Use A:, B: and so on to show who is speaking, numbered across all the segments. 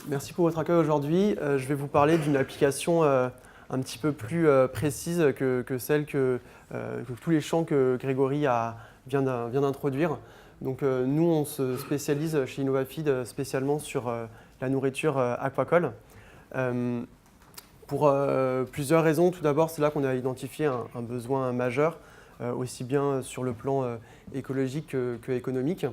A: Merci pour votre accueil aujourd'hui. Je vais vous parler d'une application un petit peu plus précise que celle que tous les champs que Grégory vient d'introduire. Donc nous, on se spécialise chez InnovaFeed spécialement sur la nourriture aquacole. Pour plusieurs raisons. Tout d'abord, c'est là qu'on a identifié un besoin majeur, aussi bien sur le plan écologique que économique.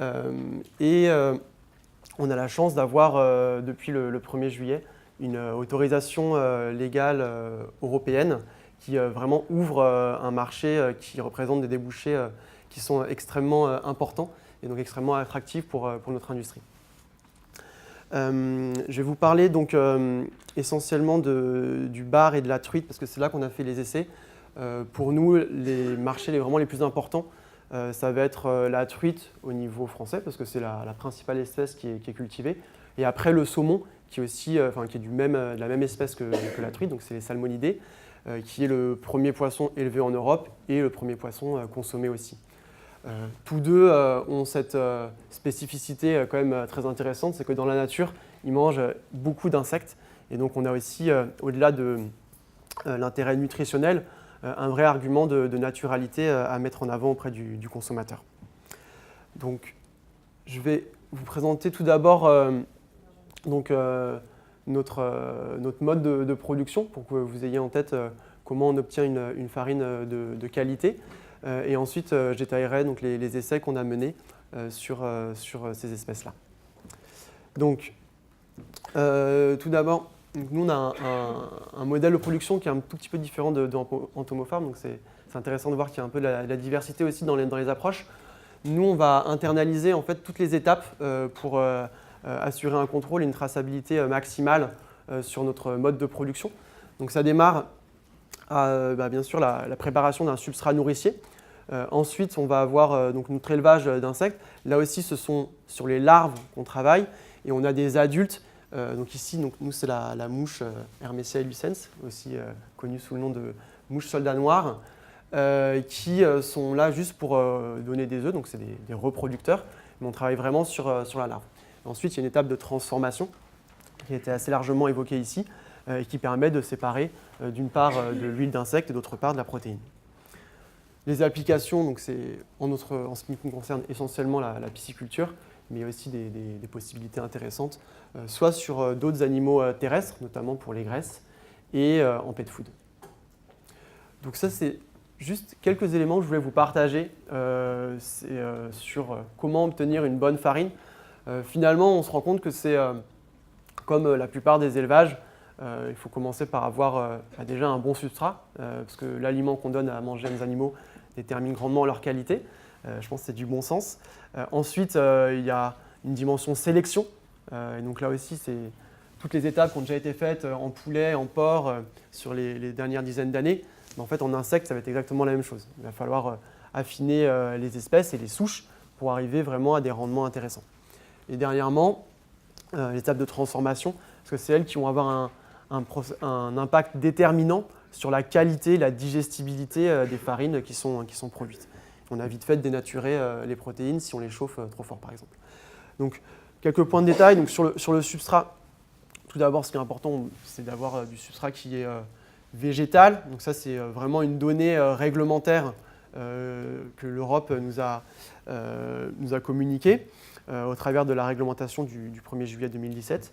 A: On a la chance d'avoir, depuis le 1er juillet, une autorisation légale européenne qui vraiment ouvre un marché qui représente des débouchés qui sont extrêmement importants et donc extrêmement attractifs pour notre industrie. Je vais vous parler donc essentiellement du bar et de la truite parce que c'est là qu'on a fait les essais. Pour nous, les marchés vraiment les plus importants, ça va être la truite au niveau français parce que c'est la principale espèce qui est cultivée. Et après le saumon qui est aussi qui est de la même espèce que la truite, donc c'est les salmonidés, qui est le premier poisson élevé en Europe et le premier poisson consommé aussi. Tous deux ont cette spécificité quand même très intéressante, c'est que dans la nature, ils mangent beaucoup d'insectes. Et donc on a aussi, au-delà de l'intérêt nutritionnel, un vrai argument de naturalité à mettre en avant auprès du consommateur. Donc je vais vous présenter tout d'abord notre mode de production pour que vous ayez en tête comment on obtient une farine de qualité. Et ensuite, je détaillerai donc les essais qu'on a menés sur ces espèces-là. Donc, tout d'abord, nous, on a un modèle de production qui est un tout petit peu différent d'Entomofarm. Donc, c'est intéressant de voir qu'il y a un peu de la diversité aussi dans les approches. Nous, on va internaliser en fait toutes les étapes pour assurer un contrôle et une traçabilité maximale sur notre mode de production. Donc, ça démarre bien sûr la préparation d'un substrat nourricier. Ensuite, on va avoir donc notre élevage d'insectes. Là aussi, ce sont sur les larves qu'on travaille et on a des adultes. Donc ici, nous, c'est la mouche Hermesia illucens, aussi connue sous le nom de mouche soldat noire, qui sont là juste pour donner des œufs, donc c'est des reproducteurs, mais on travaille vraiment sur la larve. Ensuite, il y a une étape de transformation qui a été assez largement évoquée ici et qui permet de séparer d'une part de l'huile d'insecte et d'autre part de la protéine. Les applications, donc c'est en ce qui nous concerne essentiellement la pisciculture, mais il y a aussi des possibilités intéressantes, soit sur d'autres animaux terrestres, notamment pour les graisses, et en pet food. Donc ça, c'est juste quelques éléments que je voulais vous partager sur comment obtenir une bonne farine. Finalement, on se rend compte que c'est comme la plupart des élevages, il faut commencer par avoir déjà un bon substrat, parce que l'aliment qu'on donne à manger à nos animaux détermine grandement leur qualité. Je pense que c'est du bon sens. Ensuite, il y a une dimension sélection. Et donc là aussi, c'est toutes les étapes qui ont déjà été faites en poulet, en porc, sur les dernières dizaines d'années. Mais en fait, en insectes, ça va être exactement la même chose. Il va falloir affiner les espèces et les souches pour arriver vraiment à des rendements intéressants. Et dernièrement, l'étape de transformation, parce que c'est elles qui vont avoir un impact déterminant sur la qualité, la digestibilité des farines qui sont produites. On a vite fait de dénaturer les protéines si on les chauffe trop fort, par exemple. Donc, quelques points de détail. Donc, sur le substrat, tout d'abord, ce qui est important, c'est d'avoir du substrat qui est végétal. Donc ça, c'est vraiment une donnée réglementaire que l'Europe nous a communiquée au travers de la réglementation du 1er juillet 2017.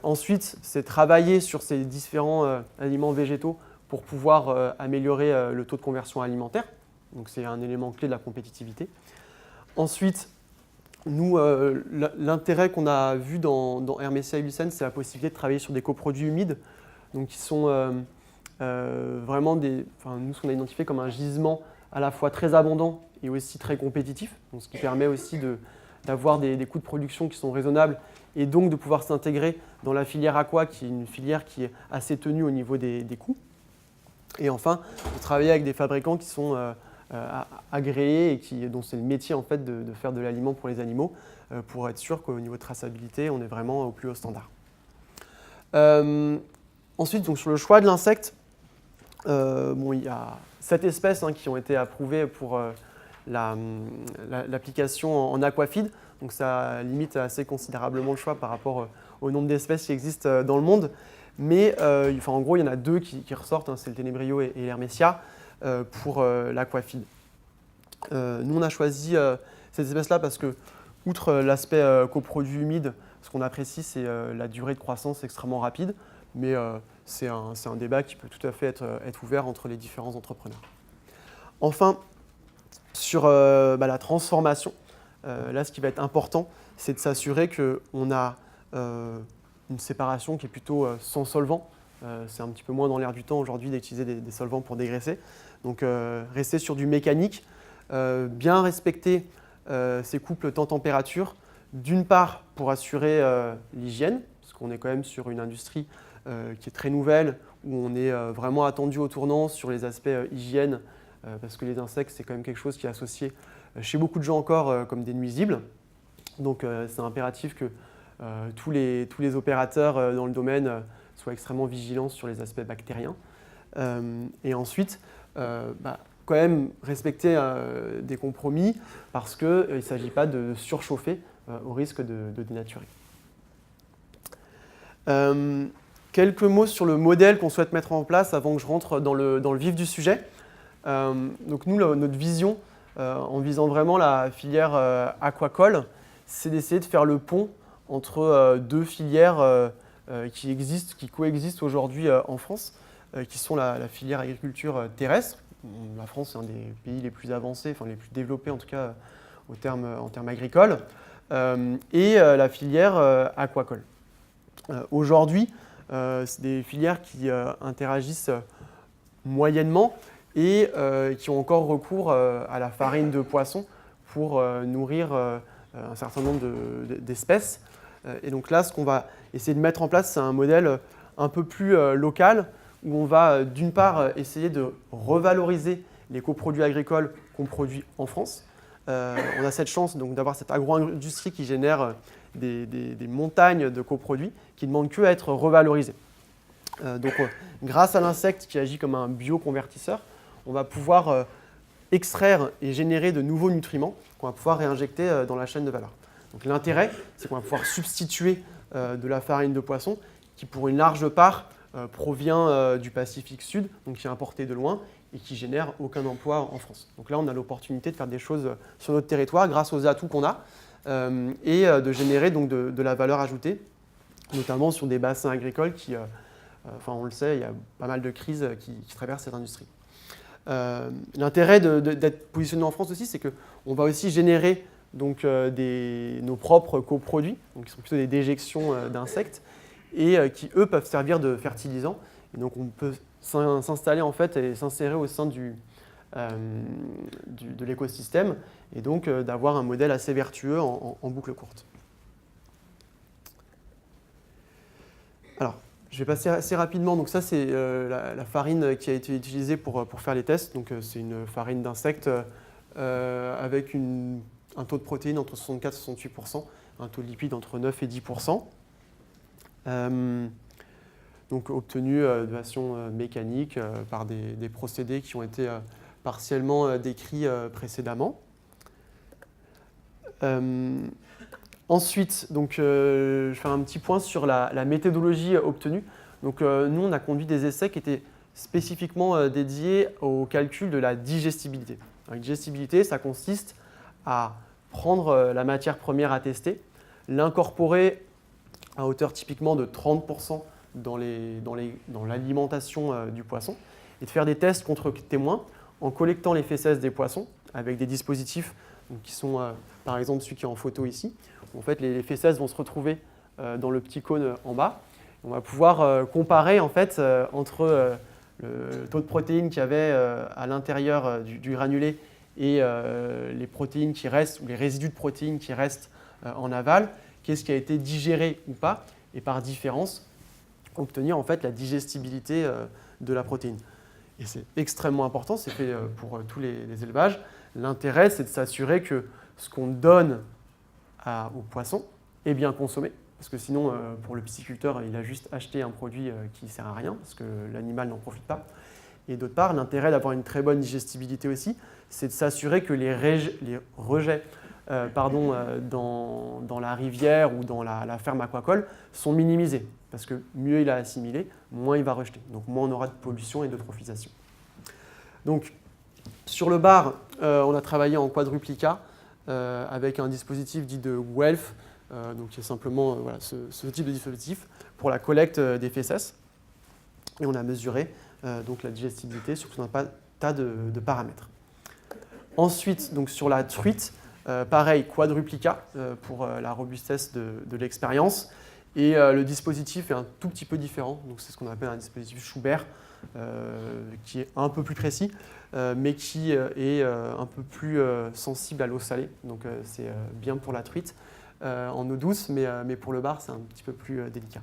A: Ensuite, c'est travailler sur ces différents aliments végétaux pour pouvoir améliorer le taux de conversion alimentaire. Donc c'est un élément clé de la compétitivité. Ensuite, nous, l'intérêt qu'on a vu dans Hermesia illucens, c'est la possibilité de travailler sur des coproduits humides, donc qui sont vraiment nous, ce qu'on a identifié comme un gisement à la fois très abondant et aussi très compétitif, donc ce qui permet aussi d'avoir des coûts de production qui sont raisonnables et donc de pouvoir s'intégrer dans la filière aqua, qui est une filière qui est assez tenue au niveau des coûts. Et enfin, de travailler avec des fabricants qui sont agréés et dont c'est le métier en fait, de faire de l'aliment pour les animaux, pour être sûr qu'au niveau de traçabilité, on est vraiment au plus haut standard. Ensuite, donc, sur le choix de l'insecte, il y a 7 espèces qui ont été approuvées pour l'application en aquafeed. Donc ça limite assez considérablement le choix par rapport au nombre d'espèces qui existent dans le monde. Mais en gros, il y en a deux qui ressortent, hein, c'est le Ténébrio et l'Hermetia pour l'aquafeed. Nous, on a choisi cette espèce-là parce que, outre l'aspect coproduit humide, ce qu'on apprécie, c'est la durée de croissance extrêmement rapide. Mais c'est un débat qui peut tout à fait être ouvert entre les différents entrepreneurs. Enfin, sur la transformation, là, ce qui va être important, c'est de s'assurer qu'on a une séparation qui est plutôt sans solvant. C'est un petit peu moins dans l'air du temps aujourd'hui d'utiliser des solvants pour dégraisser. Donc, rester sur du mécanique, bien respecter ces couples temps-température, d'une part pour assurer l'hygiène, parce qu'on est quand même sur une industrie qui est très nouvelle, où on est vraiment attendu au tournant sur les aspects hygiène, parce que les insectes, c'est quand même quelque chose qui est associé chez beaucoup de gens encore comme des nuisibles. Donc c'est impératif que tous les opérateurs dans le domaine soient extrêmement vigilants sur les aspects bactériens. Et ensuite, quand même respecter des compromis, parce qu'il ne s'agit pas de surchauffer au risque de dénaturer. Quelques mots sur le modèle qu'on souhaite mettre en place avant que je rentre dans le vif du sujet. Donc nous, notre vision, en visant vraiment la filière aquacole, c'est d'essayer de faire le pont entre deux filières qui coexistent aujourd'hui en France, qui sont la filière agriculture terrestre. La France est un des pays les plus avancés, enfin les plus développés en tout cas en termes agricoles, et la filière aquacole. Aujourd'hui, c'est des filières qui interagissent moyennement et qui ont encore recours à la farine de poisson pour nourrir un certain nombre d'espèces. Et donc là, ce qu'on va essayer de mettre en place, c'est un modèle un peu plus local, où on va d'une part essayer de revaloriser les coproduits agricoles qu'on produit en France. On a cette chance donc d'avoir cette agro-industrie qui génère des montagnes de coproduits qui ne demandent que à être revalorisés. Grâce à l'insecte qui agit comme un bioconvertisseur, on va pouvoir extraire et générer de nouveaux nutriments qu'on va pouvoir réinjecter dans la chaîne de valeur. Donc l'intérêt, c'est qu'on va pouvoir substituer de la farine de poisson qui, pour une large part, provient du Pacifique Sud, donc qui est importé de loin et qui génère aucun emploi en France. Donc là, on a l'opportunité de faire des choses sur notre territoire grâce aux atouts qu'on a et de générer donc de la valeur ajoutée, notamment sur des bassins agricoles qui, on le sait, il y a pas mal de crises qui traversent cette industrie. L'intérêt d'être positionné en France aussi, c'est qu'on va aussi générer donc, nos propres coproduits, donc qui sont plutôt des déjections d'insectes, et qui, eux, peuvent servir de fertilisants. Et donc, on peut s'installer en fait et s'insérer au sein de l'écosystème, et donc d'avoir un modèle assez vertueux en boucle courte. Alors, je vais passer assez rapidement. Donc ça, c'est la farine qui a été utilisée pour faire les tests. Donc c'est une farine d'insectes avec un taux de protéines entre 64 et 68%, un taux de lipides entre 9 et 10%. Donc obtenu de façon mécanique par des procédés qui ont été partiellement décrits précédemment. Ensuite, donc, je fais un petit point sur la méthodologie obtenue. Donc, nous, on a conduit des essais qui étaient spécifiquement dédiés au calcul de la digestibilité. La digestibilité, ça consiste à prendre la matière première à tester, l'incorporer à hauteur typiquement de 30% dans l'alimentation du poisson et de faire des tests contre témoins en collectant les fécès des poissons avec des dispositifs donc, qui sont, par exemple, celui qui est en photo ici. En fait, les fécès vont se retrouver dans le petit cône en bas. On va pouvoir comparer en fait, entre le taux de protéines qu'il y avait à l'intérieur du granulé et les protéines qui restent, ou les résidus de protéines qui restent en aval, qu'est-ce qui a été digéré ou pas, et par différence, obtenir en fait, la digestibilité de la protéine. Et c'est extrêmement important, c'est fait pour tous les élevages. L'intérêt, c'est de s'assurer que ce qu'on donne aux poissons est bien consommé. Parce que sinon, pour le pisciculteur, il a juste acheté un produit qui ne sert à rien, parce que l'animal n'en profite pas. Et d'autre part, l'intérêt d'avoir une très bonne digestibilité aussi, c'est de s'assurer que les rejets dans la rivière ou dans la ferme aquacole sont minimisés. Parce que mieux il a assimilé, moins il va rejeter. Donc moins on aura de pollution et d'eutrophisation. Donc sur le bar, on a travaillé en quadruplicat avec un dispositif dit de Guelph, donc qui est simplement voilà, ce type de dispositif pour la collecte des fesses. Et on a mesuré donc la digestibilité sur tout un tas de paramètres. Ensuite, donc sur la truite, pareil, quadruplicat pour la robustesse de l'expérience. Et le dispositif est un tout petit peu différent. Donc c'est ce qu'on appelle un dispositif Schubert, qui est un peu plus précis, mais qui est un peu plus sensible à l'eau salée. Donc c'est bien pour la truite en eau douce, mais pour le bar, c'est un petit peu plus délicat.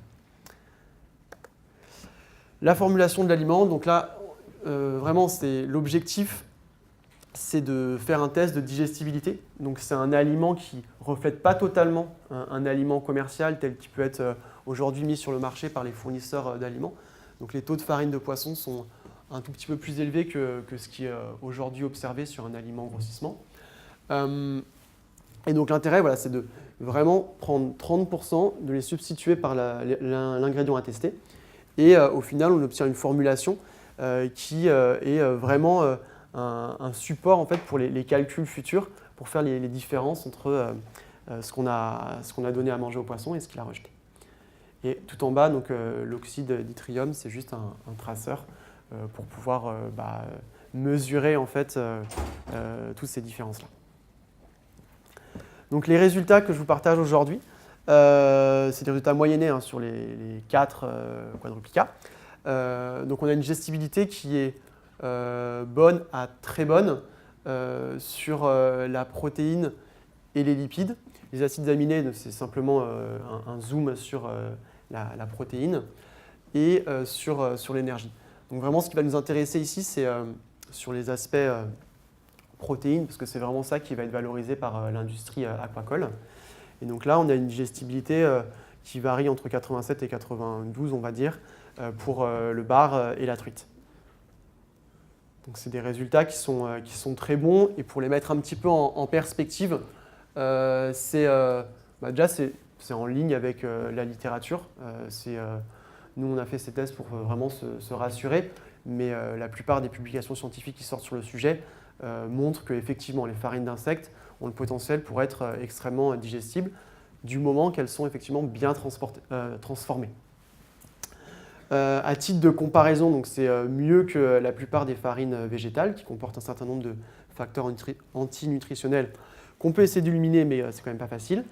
A: La formulation de l'aliment, donc là, vraiment, l'objectif, c'est de faire un test de digestibilité. Donc c'est un aliment qui ne reflète pas totalement un aliment commercial tel qu'il peut être aujourd'hui mis sur le marché par les fournisseurs d'aliments. Donc les taux de farine de poisson sont un tout petit peu plus élevés que ce qui est aujourd'hui observé sur un aliment en grossissement. Et donc l'intérêt, voilà, c'est de vraiment prendre 30%, de les substituer par l'ingrédient à tester. Et au final, on obtient une formulation qui est vraiment un support en fait, pour les calculs futurs, pour faire les différences entre ce qu'on a donné à manger au poisson et ce qu'il a rejeté. Et tout en bas, l'oxyde d'yttrium, c'est juste un traceur pour pouvoir mesurer en fait, toutes ces différences-là. Donc les résultats que je vous partage aujourd'hui, c'est des résultats moyennés sur les 4 quadruplicats. Donc on a une digestibilité qui est bonne à très bonne sur la protéine et les lipides. Les acides aminés, c'est simplement un zoom sur la protéine et sur l'énergie. Donc vraiment, ce qui va nous intéresser ici, c'est sur les aspects protéines, parce que c'est vraiment ça qui va être valorisé par l'industrie aquacole. Et donc là, on a une digestibilité qui varie entre 87 et 92, on va dire, pour le bar et la truite. Donc c'est des résultats qui sont très bons. Et pour les mettre un petit peu en perspective, déjà c'est en ligne avec la littérature. Nous, on a fait ces tests pour vraiment se rassurer. Mais la plupart des publications scientifiques qui sortent sur le sujet montrent qu'effectivement, les farines d'insectes ont le potentiel pour être extrêmement digestibles du moment qu'elles sont effectivement bien transformées. À titre de comparaison, donc c'est mieux que la plupart des farines végétales qui comportent un certain nombre de facteurs antinutritionnels qu'on peut essayer d'éliminer, mais c'est quand même pas facile.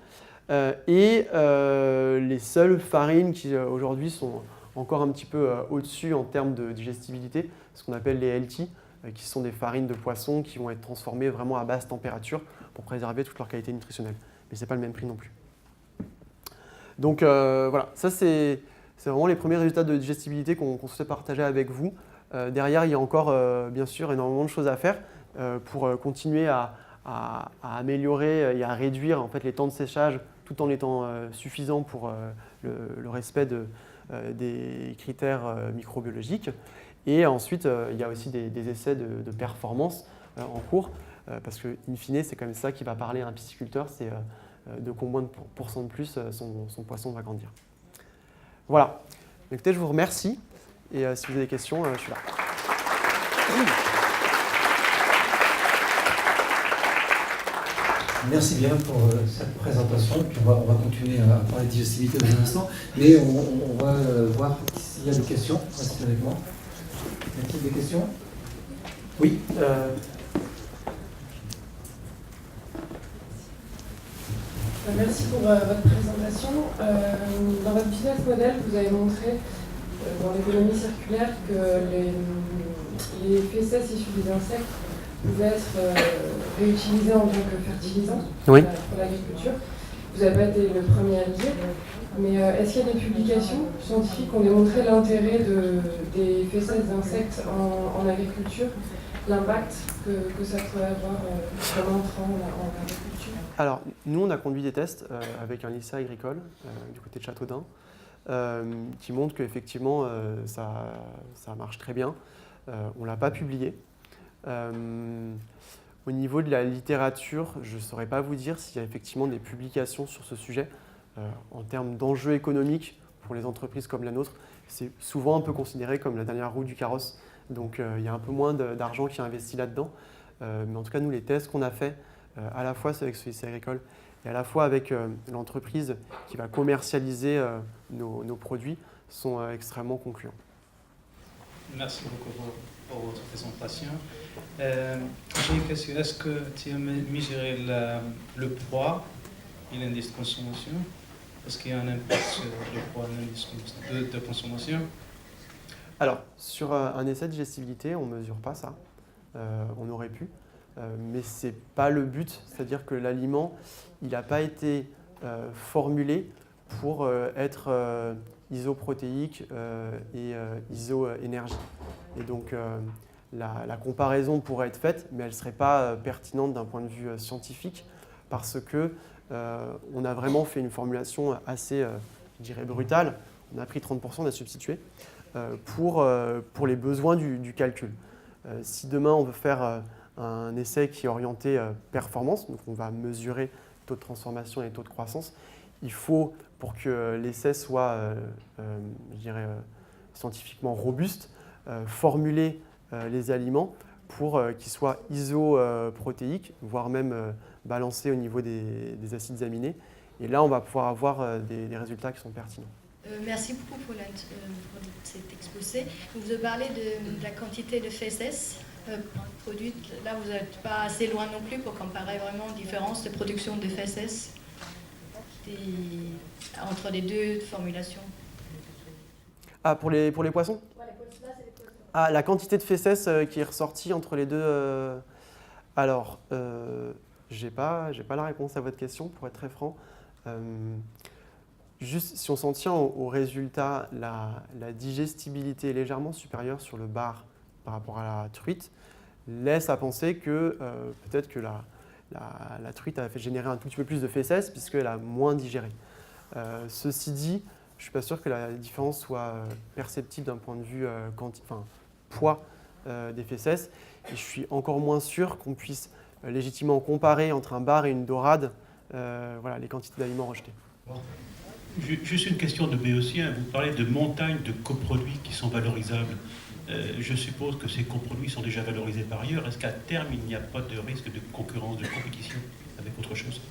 A: Et les seules farines qui aujourd'hui sont encore un petit peu au-dessus en termes de digestibilité, ce qu'on appelle les LT, qui sont des farines de poisson qui vont être transformées vraiment à basse température pour préserver toute leur qualité nutritionnelle. Mais ce n'est pas le même prix non plus. Donc voilà, ça c'est vraiment les premiers résultats de digestibilité qu'on souhaitait partager avec vous. Derrière, il y a encore bien sûr énormément de choses à faire pour continuer à améliorer et à réduire en fait, les temps de séchage tout en étant suffisant pour le respect des critères microbiologiques. Et ensuite, il y a aussi des essais de performance en cours, parce que, in fine, c'est quand même ça qui va parler à un pisciculteur, c'est de combien de pourcents de plus son poisson va grandir. Voilà. Écoutez, je vous remercie, et si vous avez des questions, je suis là.
B: Merci bien pour cette présentation. Puis on va continuer à parler de digestibilité dans un instant, mais on va voir s'il y a des questions. Restez avec moi. Y a-t-il des questions? Oui.
C: Merci pour votre présentation. Dans votre business model, vous avez montré dans l'économie circulaire que les fesses issues des insectes pouvaient être réutilisés en tant que fertilisants pour l'agriculture. Vous n'avez pas été le premier à le dire, mais est-ce qu'il y a des publications scientifiques qui ont démontré l'intérêt des fesses d'insectes en agriculture, l'impact que ça pourrait avoir comme entrant en agriculture?
A: Alors, nous, on a conduit des tests avec un lycée agricole du côté de Châteaudun qui montrent qu'effectivement, ça marche très bien. on ne l'a pas publié. Au niveau de la littérature, je ne saurais pas vous dire s'il y a effectivement des publications sur ce sujet. En termes d'enjeux économiques pour les entreprises comme la nôtre, c'est souvent un peu considéré comme la dernière roue du carrosse. Donc il y a un peu moins d'argent qui est investi là-dedans. Mais en tout cas, nous, les tests qu'on a faits, à la fois avec Société Agricole et à la fois avec l'entreprise qui va commercialiser nos produits, sont extrêmement concluants.
D: Merci beaucoup pour votre présentation. J'ai une question. Est-ce que tu as mesuré le poids et l'indice de consommation? Est-ce qu'il y a un impact sur le poids et l'indice de consommation?
A: Alors, sur un essai de digestibilité, on ne mesure pas ça. On aurait pu, mais ce n'est pas le but. C'est-à-dire que l'aliment, il n'a pas été formulé pour être isoprotéique et iso-énergie. Et donc, la comparaison pourrait être faite, mais elle ne serait pas pertinente d'un point de vue scientifique, parce que on a vraiment fait une formulation assez, je dirais, brutale. On a pris 30%, on a substitué pour les besoins du calcul. Si demain on veut faire un essai qui est orienté performance, donc on va mesurer taux de transformation et taux de croissance, il faut, pour que l'essai soit, je dirais, scientifiquement robuste, formuler les aliments pour qu'ils soient isoprotéiques, voire même balancés au niveau des acides aminés. Et là, on va pouvoir avoir des résultats qui sont pertinents.
E: Merci beaucoup pour cet exposé. Vous avez parlé de la quantité de fesses produite. Là, vous n'êtes pas assez loin non plus pour comparer vraiment la différence de production de fesses entre les deux formulations.
A: Ah, pour les poissons? Ah, la quantité de fesses qui est ressortie entre les deux. Alors, j'ai pas la réponse à votre question, pour être très franc. Juste, si on s'en tient au résultat, la digestibilité est légèrement supérieure sur le bar par rapport à la truite, laisse à penser que peut-être que la truite a fait générer un tout petit peu plus de fesses puisqu'elle a moins digéré. Ceci dit, je ne suis pas sûr que la différence soit perceptible d'un point de vue poids des fesses. Et je suis encore moins sûr qu'on puisse légitimement comparer entre un bar et une dorade les quantités d'aliments rejetés.
F: Juste une question de béotien. Vous parlez de montagnes de coproduits qui sont valorisables. Je suppose que ces coproduits sont déjà valorisés par ailleurs. Est-ce qu'à terme, il n'y a pas de risque de concurrence, de compétition avec autre chose?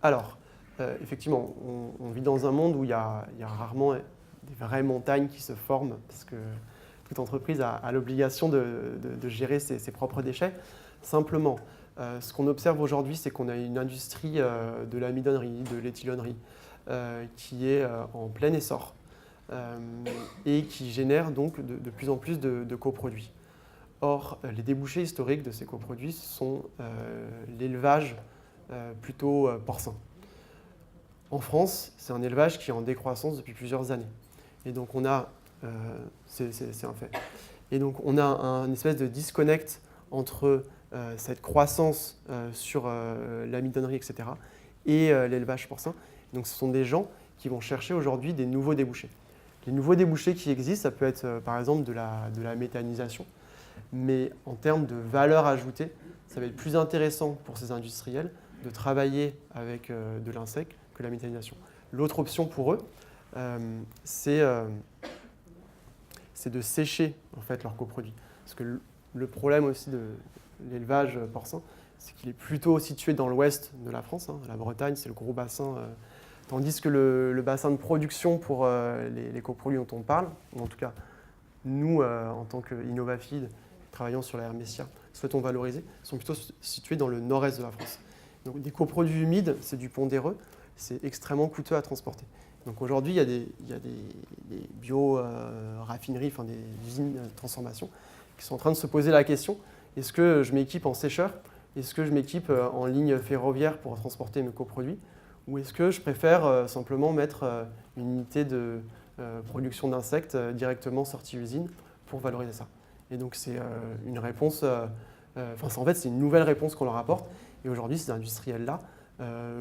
A: Alors, effectivement, on vit dans un monde où il y a rarement des vraies montagnes qui se forment, parce que toute entreprise a l'obligation de gérer ses propres déchets. Simplement, ce qu'on observe aujourd'hui, c'est qu'on a une industrie de l'amidonnerie, de l'éthylonnerie, qui est en plein essor et qui génère donc de plus en plus de coproduits. Or, les débouchés historiques de ces coproduits sont l'élevage plutôt porcin. En France, c'est un élevage qui est en décroissance depuis plusieurs années. Et donc, on a, c'est un fait. Et donc, on a un espèce de disconnect entre cette croissance sur l'amidonnerie, etc., et l'élevage porcin. Donc, ce sont des gens qui vont chercher aujourd'hui des nouveaux débouchés. Les nouveaux débouchés qui existent, ça peut être par exemple de la méthanisation, mais en termes de valeur ajoutée, ça va être plus intéressant pour ces industriels de travailler avec de l'insecte que la méthanisation. L'autre option pour eux, c'est de sécher en fait leurs coproduits. Parce que le problème aussi de l'élevage porcin, c'est qu'il est plutôt situé dans l'ouest de la France. La Bretagne, c'est le gros bassin, tandis que le bassin de production pour les coproduits dont on parle, ou en tout cas nous, en tant qu'InnovaFeed, travaillant sur la hermétia, souhaitons valoriser, sont plutôt situés dans le nord-est de la France. Donc des coproduits humides, c'est du pondéreux, c'est extrêmement coûteux à transporter. Donc aujourd'hui, il y a des bio-raffineries, des usines de transformation, qui sont en train de se poser la question, est-ce que je m'équipe en sécheur? Est-ce que je m'équipe en ligne ferroviaire pour transporter mes coproduits? Ou est-ce que je préfère simplement mettre une unité de production d'insectes directement sortie usine pour valoriser ça? Et donc c'est une réponse, en fait c'est une nouvelle réponse qu'on leur apporte. Et aujourd'hui, ces industriels-là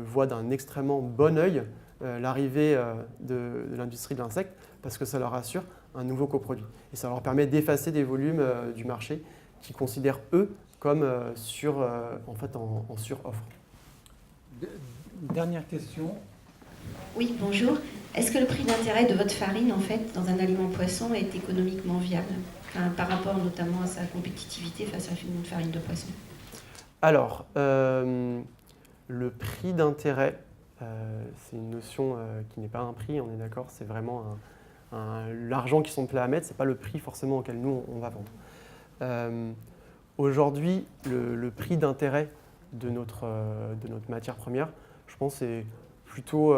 A: voient d'un extrêmement bon œil l'arrivée de l'industrie de l'insecte parce que ça leur assure un nouveau coproduit. Et ça leur permet d'effacer des volumes du marché qu'ils considèrent, eux, comme en sur-offre.
B: Dernière question.
G: Oui, bonjour. Est-ce que le prix d'intérêt de votre farine, en fait, dans un aliment poisson, est économiquement viable, par rapport notamment à sa compétitivité face à une farine de poisson?
A: Alors, le prix d'intérêt, c'est une notion qui n'est pas un prix, on est d'accord, c'est vraiment l'argent qu'ils sont prêts à mettre, ce n'est pas le prix forcément auquel nous, on va vendre. Aujourd'hui, le prix d'intérêt de notre matière première, je pense, est plutôt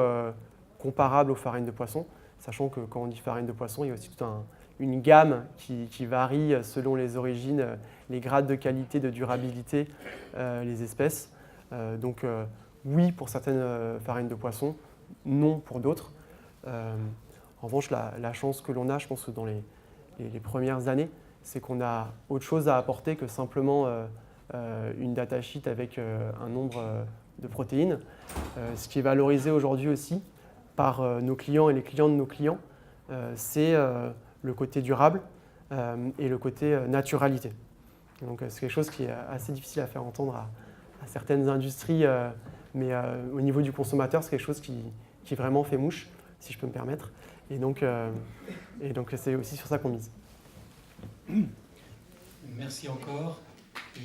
A: comparable aux farines de poisson, sachant que quand on dit farine de poisson, il y a aussi toute une gamme qui varie selon les origines, les grades de qualité, de durabilité, les espèces. Donc oui pour certaines farines de poisson, non pour d'autres. En revanche, la chance que l'on a, je pense que dans les premières années, c'est qu'on a autre chose à apporter que simplement une datasheet avec un nombre de protéines. Ce qui est valorisé aujourd'hui aussi par nos clients et les clients de nos clients, c'est le côté durable et le côté naturalité. Donc c'est quelque chose qui est assez difficile à faire entendre à certaines industries, mais au niveau du consommateur, c'est quelque chose qui vraiment fait mouche, si je peux me permettre. Et donc c'est aussi sur ça qu'on mise.
B: Merci encore. Et